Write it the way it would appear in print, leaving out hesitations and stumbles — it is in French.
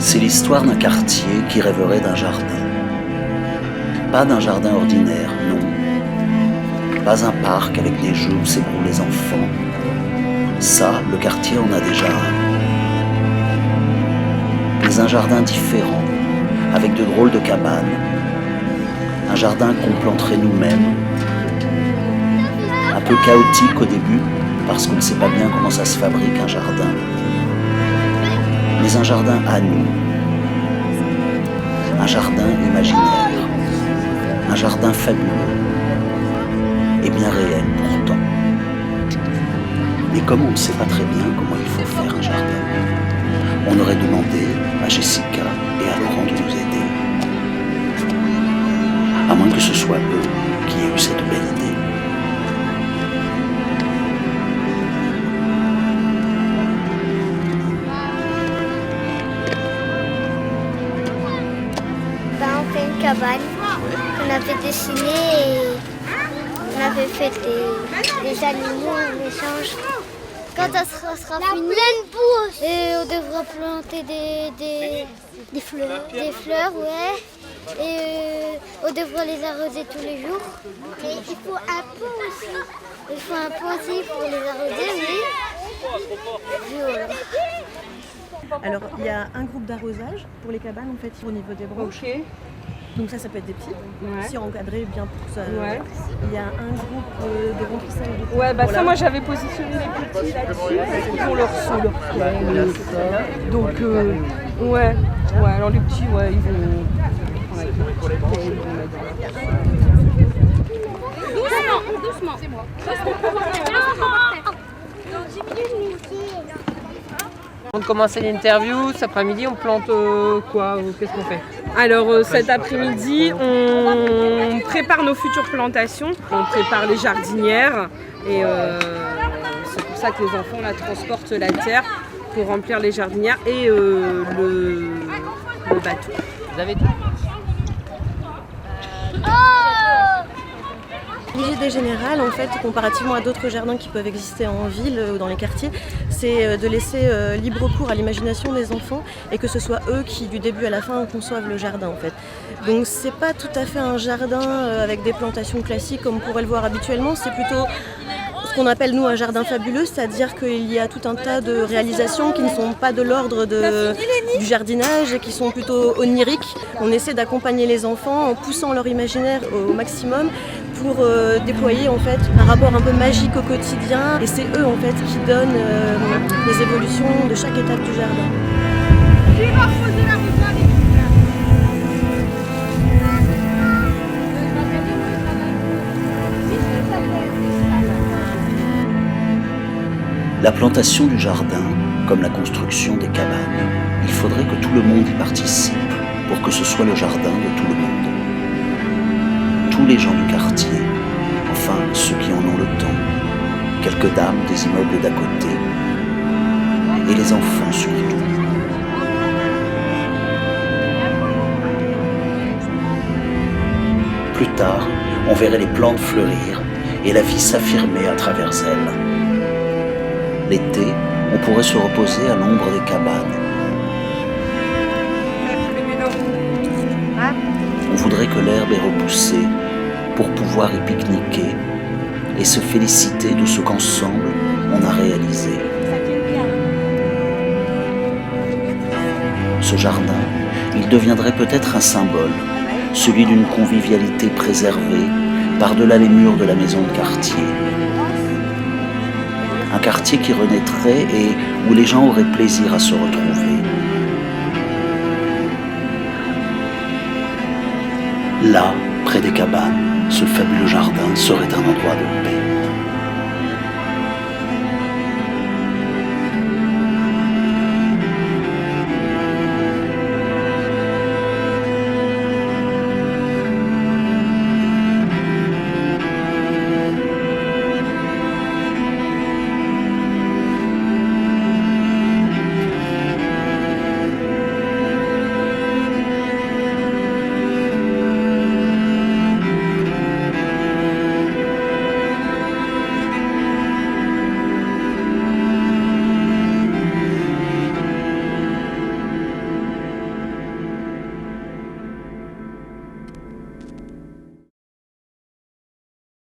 C'est l'histoire d'un quartier qui rêverait d'un jardin. Pas d'un jardin ordinaire, non. Pas un parc avec des jeux où s'ébrouent les enfants. Ça, le quartier en a déjà un. Mais un jardin différent, avec de drôles de cabanes. Un jardin qu'on planterait nous-mêmes. Un peu chaotique au début, parce qu'on ne sait pas bien comment ça se fabrique un jardin. Mais un jardin à nous. Un jardin imaginaire. Un jardin fabuleux. Et bien réel pourtant. Mais comme on ne sait pas très bien comment il faut faire un jardin, on aurait demandé à Jessica et à Laurent de nous aider. À moins que ce soit eux qui aient eu cette belle idée. On fait une cabane qu'on avait dessinée et on avait fait des animaux en échange. Quand ça sera fini, et on devra planter des fleurs, ouais. Et on devra les arroser tous les jours. Et il faut un pot aussi. Il faut un pot aussi pour les arroser, oui. Voilà. Alors, il y a un groupe d'arrosage pour les cabanes, en fait, au niveau des branches. Ok. Donc ça peut être des petits, si encadré bien pour ça. Ouais. Il y a un groupe de remplissage de pots. Ouais, bah pour ça, la- moi j'avais positionné les petits là-dessus. Ils ont leur sous, leur ça. Donc, ouais. Ouais, alors les petits, ouais, ils vont. Doucement. C'est moi. Avant de commencer l'interview, cet après-midi, on plante quoi? Qu'est-ce qu'on fait? Alors cet après-midi, on prépare nos futures plantations, on prépare les jardinières et c'est pour ça que les enfants là, transportent la terre pour remplir les jardinières et le bateau. Vous avez tout? L'idée générale, en fait, comparativement à d'autres jardins qui peuvent exister en ville ou dans les quartiers, c'est de laisser libre cours à l'imagination des enfants et que ce soit eux qui, du début à la fin, conçoivent le jardin, en fait. Donc c'est pas tout à fait un jardin avec des plantations classiques comme on pourrait le voir habituellement, c'est plutôt ce qu'on appelle nous un jardin fabuleux, c'est-à-dire qu'il y a tout un tas de réalisations qui ne sont pas de l'ordre du jardinage et qui sont plutôt oniriques. On essaie d'accompagner les enfants en poussant leur imaginaire au maximum pour déployer en fait un rapport un peu magique au quotidien et c'est eux en fait qui donnent les évolutions de chaque étape du jardin. La plantation du jardin, comme la construction des cabanes, il faudrait que tout le monde y participe pour que ce soit le jardin de tout le monde. Tous les gens du quartier, enfin ceux qui en ont le temps, quelques dames des immeubles d'à côté, et les enfants surtout. Plus tard, on verrait les plantes fleurir et la vie s'affirmer à travers elles. L'été, on pourrait se reposer à l'ombre des cabanes. On voudrait que l'herbe ait repoussé pour pouvoir y pique-niquer et se féliciter de ce qu'ensemble on a réalisé. Ce jardin, il deviendrait peut-être un symbole, celui d'une convivialité préservée par-delà les murs de la maison de quartier. Un quartier qui renaîtrait et où les gens auraient plaisir à se retrouver. Là, près des cabanes, ce fabuleux jardin serait un endroit de paix.